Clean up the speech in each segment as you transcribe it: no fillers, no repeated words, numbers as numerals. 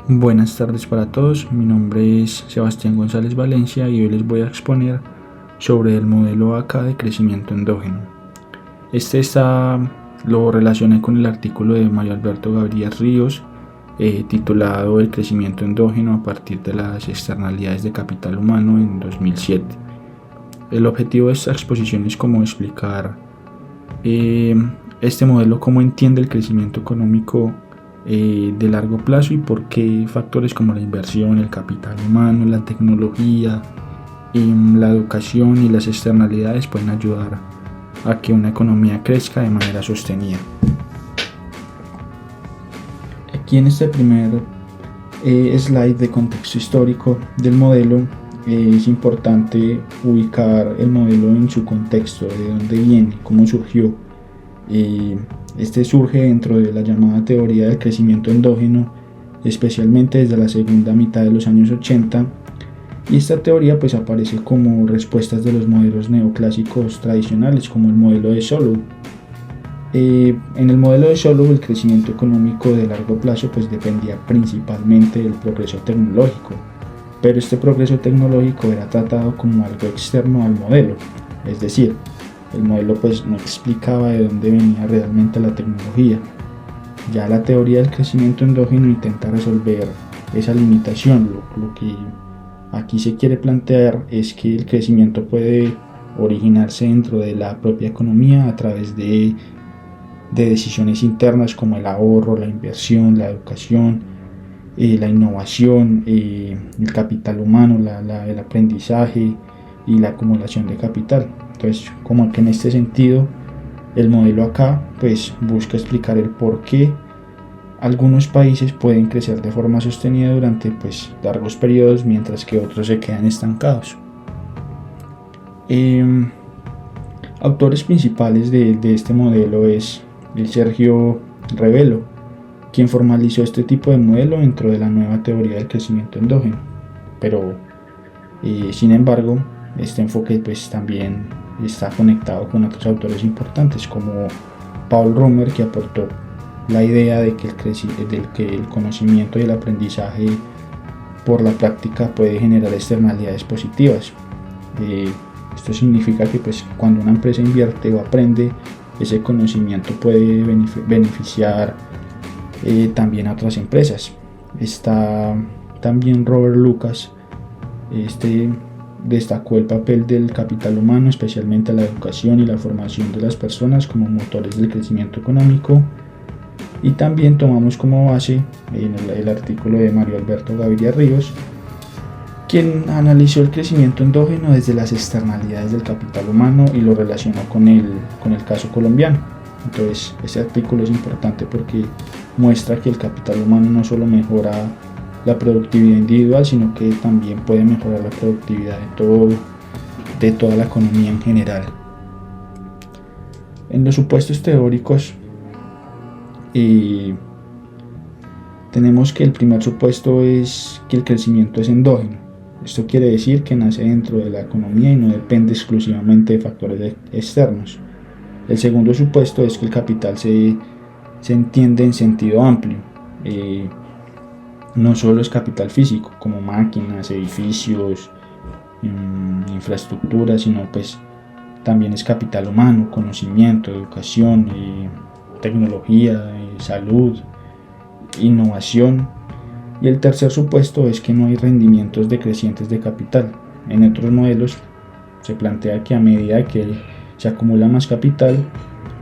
Buenas tardes para todos, mi nombre es Sebastián González Valencia y hoy les voy a exponer sobre el modelo AK de crecimiento endógeno. Lo relacioné con el artículo de Mario Alberto Gaviria Ríos titulado El crecimiento endógeno a partir de las externalidades de capital humano en 2007. El objetivo de esta exposición es como explicar este modelo, cómo entiende el crecimiento económico de largo plazo y por qué factores como la inversión, el capital humano, la tecnología, la educación y las externalidades pueden ayudar a que una economía crezca de manera sostenida. Aquí en este primer slide de contexto histórico del modelo es importante ubicar el modelo en su contexto, de dónde viene, cómo surgió. Este surge dentro de la llamada teoría del crecimiento endógeno, especialmente desde la segunda mitad de los años 80, y esta teoría pues aparece como respuestas de los modelos neoclásicos tradicionales, como el modelo de Solow. En el modelo de Solow, el crecimiento económico de largo plazo pues dependía principalmente del progreso tecnológico, pero este progreso tecnológico era tratado como algo externo al modelo, es decir, el modelo pues no explicaba de dónde venía realmente la tecnología. Ya la teoría del crecimiento endógeno intenta resolver esa limitación. Lo que aquí se quiere plantear es que el crecimiento puede originarse dentro de la propia economía a través de decisiones internas como el ahorro, la inversión, la educación, la innovación, el capital humano, el aprendizaje y la acumulación de capital. Entonces, como que en este sentido, el modelo acá pues busca explicar el por qué algunos países pueden crecer de forma sostenida durante pues largos periodos, mientras que otros se quedan estancados. Autores principales de este modelo es el Sergio Rebelo, quien formalizó este tipo de modelo dentro de la nueva teoría del crecimiento endógeno. Pero, sin embargo, este enfoque pues también está conectado con otros autores importantes como Paul Romer, que aportó la idea de que el conocimiento y el aprendizaje por la práctica puede generar externalidades positivas. Esto significa que pues, cuando una empresa invierte o aprende, ese conocimiento puede beneficiar también a otras empresas. Está también Robert Lucas. Destacó el papel del capital humano, especialmente la educación y la formación de las personas como motores del crecimiento económico. Y también tomamos como base el artículo de Mario Alberto Gaviria Ríos, quien analizó el crecimiento endógeno desde las externalidades del capital humano y lo relacionó con el caso colombiano. Entonces, este artículo es importante porque muestra que el capital humano no solo mejora la productividad individual, sino que también puede mejorar la productividad de toda la economía en general. En los supuestos teóricos tenemos que el primer supuesto es que el crecimiento es endógeno. Esto quiere decir que nace dentro de la economía y no depende exclusivamente de factores externos. El segundo supuesto es que el capital se entiende en sentido amplio. No solo es capital físico como máquinas, edificios, infraestructura, sino pues también es capital humano, conocimiento, educación, tecnología, salud, innovación. Y el tercer supuesto es que no hay rendimientos decrecientes de capital. En otros modelos se plantea que a medida que se acumula más capital,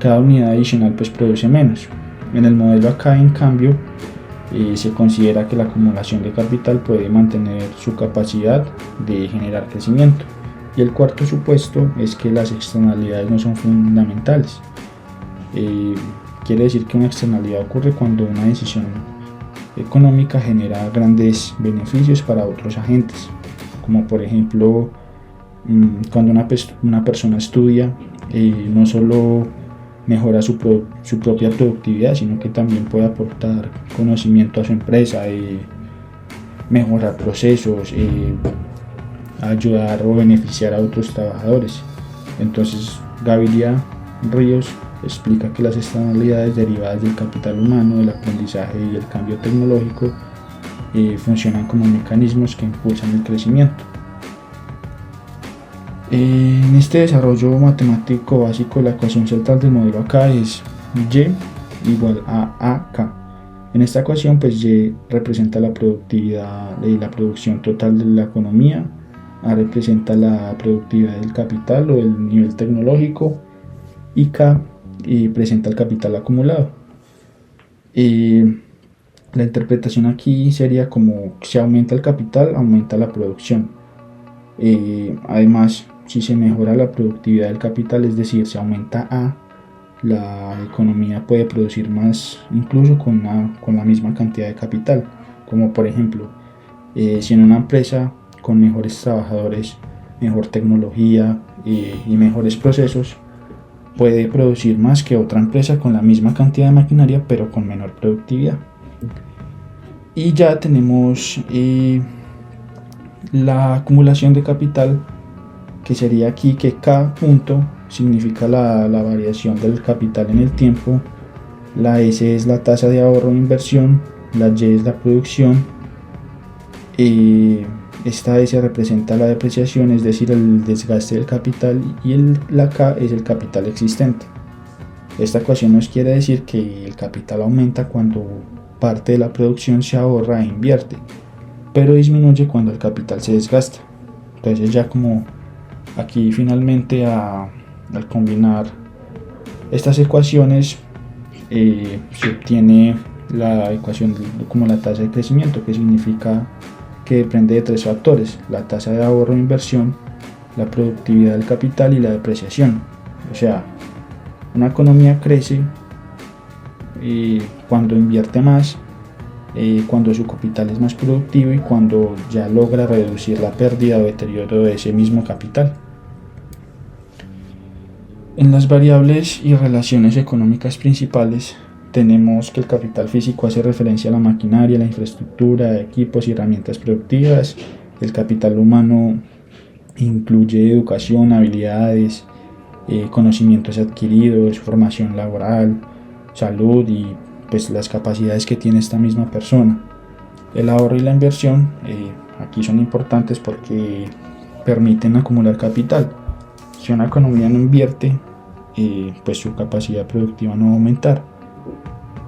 cada unidad adicional pues produce menos. En el modelo acá, en cambio, se considera que la acumulación de capital puede mantener su capacidad de generar crecimiento. Y el cuarto supuesto es que las externalidades no son fundamentales. Quiere decir que una externalidad ocurre cuando una decisión económica genera grandes beneficios para otros agentes, como por ejemplo cuando una persona estudia, no solo mejora su propia productividad, sino que también puede aportar conocimiento a su empresa, mejorar procesos, ayudar o beneficiar a otros trabajadores. Entonces Gaviria Ríos explica que las externalidades derivadas del capital humano, del aprendizaje y el cambio tecnológico funcionan como mecanismos que impulsan el crecimiento. En este desarrollo matemático básico, la ecuación central del modelo acá es Y igual a AK. En esta ecuación, pues Y representa la productividad y la producción total de la economía, A representa la productividad del capital o el nivel tecnológico, y K presenta el capital acumulado. La interpretación aquí sería como si aumenta el capital, aumenta la producción. Además, si se mejora la productividad del capital, es decir, si aumenta A, la economía puede producir más incluso con la misma cantidad de capital. Como por ejemplo, si en una empresa con mejores trabajadores, mejor tecnología y mejores procesos, puede producir más que otra empresa con la misma cantidad de maquinaria pero con menor productividad. Y ya tenemos la acumulación de capital, que sería aquí que K punto significa la variación del capital en el tiempo, la S es la tasa de ahorro e inversión, la Y es la producción, esta S representa la depreciación, es decir, el desgaste del capital, y la K es el capital existente. Esta ecuación nos quiere decir que el capital aumenta cuando parte de la producción se ahorra e invierte, pero disminuye cuando el capital se desgasta. Entonces ya como aquí finalmente al combinar estas ecuaciones se obtiene la ecuación como la tasa de crecimiento, que significa que depende de tres factores: la tasa de ahorro e inversión, la productividad del capital y la depreciación. O sea, una economía crece cuando invierte más, cuando su capital es más productivo y cuando ya logra reducir la pérdida o deterioro de ese mismo capital. En las variables y relaciones económicas principales tenemos que el capital físico hace referencia a la maquinaria, la infraestructura, equipos y herramientas productivas. El capital humano incluye educación, habilidades, conocimientos adquiridos, formación laboral, salud y pues las capacidades que tiene esta misma persona. El ahorro y la inversión aquí son importantes porque permiten acumular capital. Si una economía no invierte, pues su capacidad productiva no va a aumentar.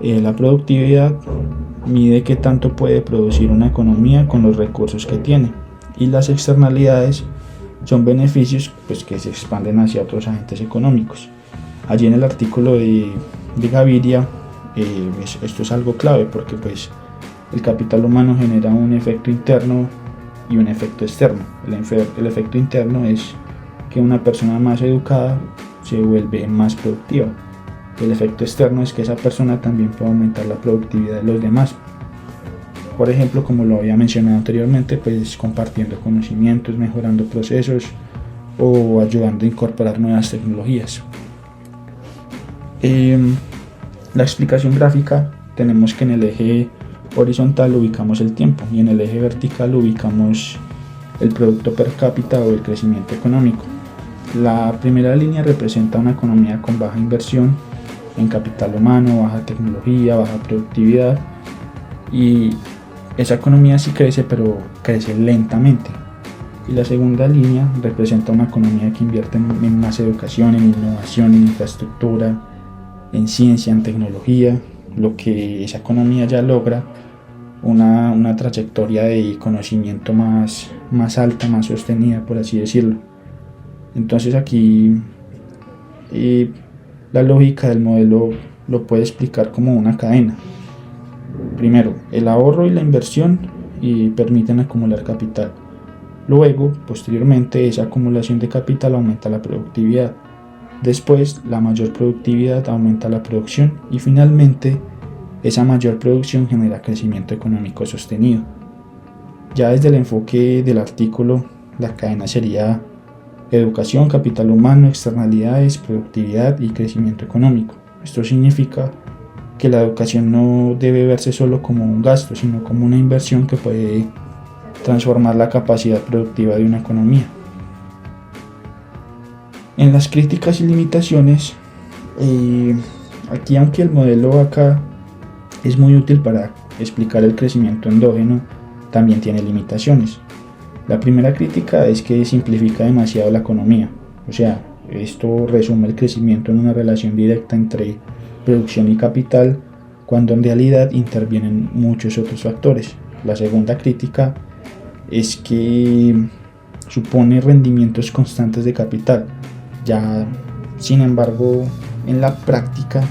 La productividad mide qué tanto puede producir una economía con los recursos que tiene, y las externalidades son beneficios pues, que se expanden hacia otros agentes económicos. Allí en el artículo de Gaviria, esto es algo clave porque pues, el capital humano genera un efecto interno y un efecto externo. El efecto interno es que una persona más educada se vuelve más productiva. El efecto externo es que esa persona también puede aumentar la productividad de los demás. Por ejemplo, como lo había mencionado anteriormente, pues compartiendo conocimientos, mejorando procesos o ayudando a incorporar nuevas tecnologías. La explicación gráfica, tenemos que en el eje horizontal ubicamos el tiempo y en el eje vertical ubicamos el producto per cápita o el crecimiento económico. La primera línea representa una economía con baja inversión en capital humano, baja tecnología, baja productividad, y esa economía sí crece, pero crece lentamente. Y la segunda línea representa una economía que invierte en más educación, en innovación, en infraestructura, en ciencia, en tecnología, lo que esa economía ya logra una trayectoria de conocimiento más alta, más sostenida, por así decirlo. Entonces aquí la lógica del modelo lo puede explicar como una cadena. Primero, el ahorro y la inversión permiten acumular capital. Luego, posteriormente, esa acumulación de capital aumenta la productividad. Después, la mayor productividad aumenta la producción y finalmente, esa mayor producción genera crecimiento económico sostenido. Ya desde el enfoque del artículo, la cadena sería educación, capital humano, externalidades, productividad y crecimiento económico. Esto significa que la educación no debe verse solo como un gasto, sino como una inversión que puede transformar la capacidad productiva de una economía. En las críticas y limitaciones, aquí aunque el modelo acá es muy útil para explicar el crecimiento endógeno, también tiene limitaciones. La primera crítica es que simplifica demasiado la economía, o sea, esto resume el crecimiento en una relación directa entre producción y capital, cuando en realidad intervienen muchos otros factores. La segunda crítica es que supone rendimientos constantes de capital. Ya, sin embargo, en la práctica,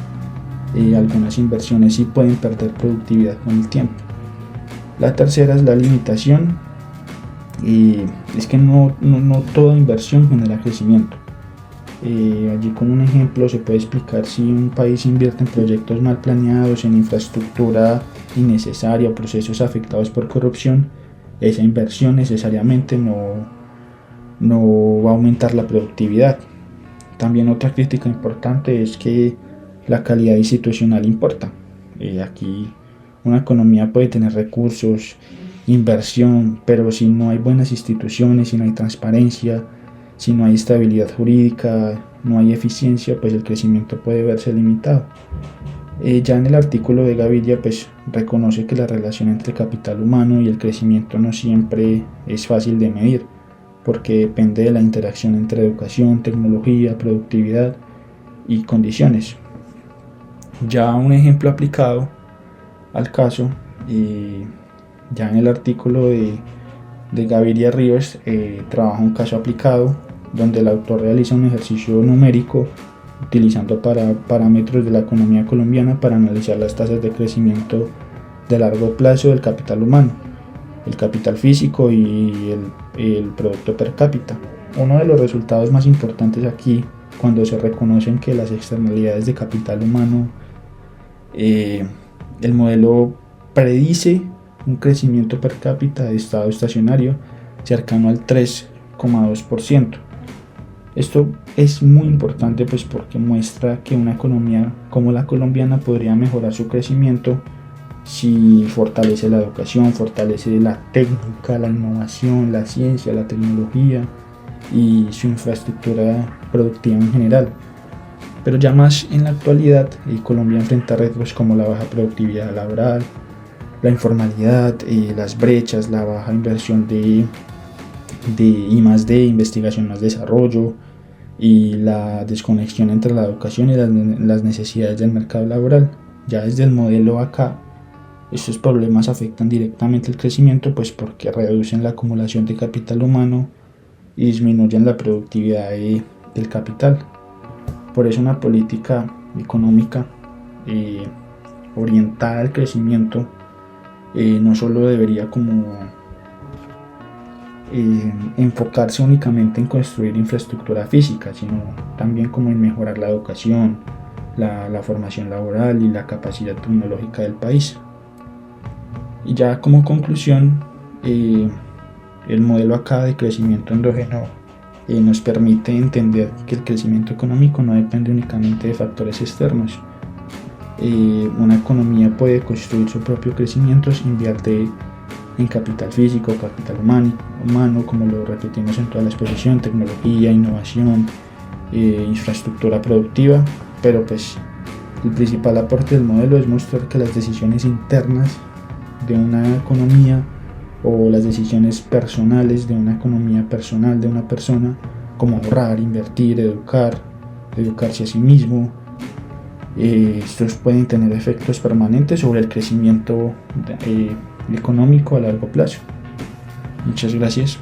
algunas inversiones sí pueden perder productividad con el tiempo. La tercera es la limitación, es que no toda inversión genera crecimiento. Allí con un ejemplo se puede explicar: si un país invierte en proyectos mal planeados, en infraestructura innecesaria o procesos afectados por corrupción, esa inversión necesariamente no va a aumentar la productividad. También otra crítica importante es que la calidad institucional importa. Aquí una economía puede tener recursos, inversión, pero si no hay buenas instituciones, si no hay transparencia, si no hay estabilidad jurídica, no hay eficiencia, pues el crecimiento puede verse limitado. Ya en el artículo de Gaviria pues reconoce que la relación entre capital humano y el crecimiento no siempre es fácil de medir, porque depende de la interacción entre educación, tecnología, productividad y condiciones. Ya un ejemplo aplicado al caso, ya en el artículo de Gaviria Ríos, trabaja un caso aplicado donde el autor realiza un ejercicio numérico utilizando parámetros de la economía colombiana para analizar las tasas de crecimiento de largo plazo del capital humano, el capital físico y el producto per cápita. Uno de los resultados más importantes aquí, cuando se reconocen que las externalidades de capital humano, el modelo predice un crecimiento per cápita de estado estacionario cercano al 3,2%. Esto es muy importante pues porque muestra que una economía como la colombiana podría mejorar su crecimiento si fortalece la educación, fortalece la técnica, la innovación, la ciencia, la tecnología y su infraestructura productiva en general. Pero ya más en la actualidad, Colombia enfrenta retos como la baja productividad laboral, la informalidad, las brechas, la baja inversión de I+D, investigación más desarrollo, y la desconexión entre la educación y las necesidades del mercado laboral. Ya desde el modelo acá, estos problemas afectan directamente el crecimiento, pues porque reducen la acumulación de capital humano y disminuyen la productividad del capital. Por eso una política económica orientada al crecimiento no solo debería enfocarse únicamente en construir infraestructura física, sino también como en mejorar la educación, la formación laboral y la capacidad tecnológica del país. Y ya como conclusión, el modelo acá de crecimiento endógeno nos permite entender que el crecimiento económico no depende únicamente de factores externos. Una economía puede construir su propio crecimiento si invierte en capital físico, capital humano, como lo repetimos en toda la exposición, tecnología, innovación, infraestructura productiva. Pero pues el principal aporte del modelo es mostrar que las decisiones internas de una economía o las decisiones personales de una economía personal de una persona, como ahorrar, invertir, educarse a sí mismo, estos pueden tener efectos permanentes sobre el crecimiento económico a largo plazo. Muchas gracias.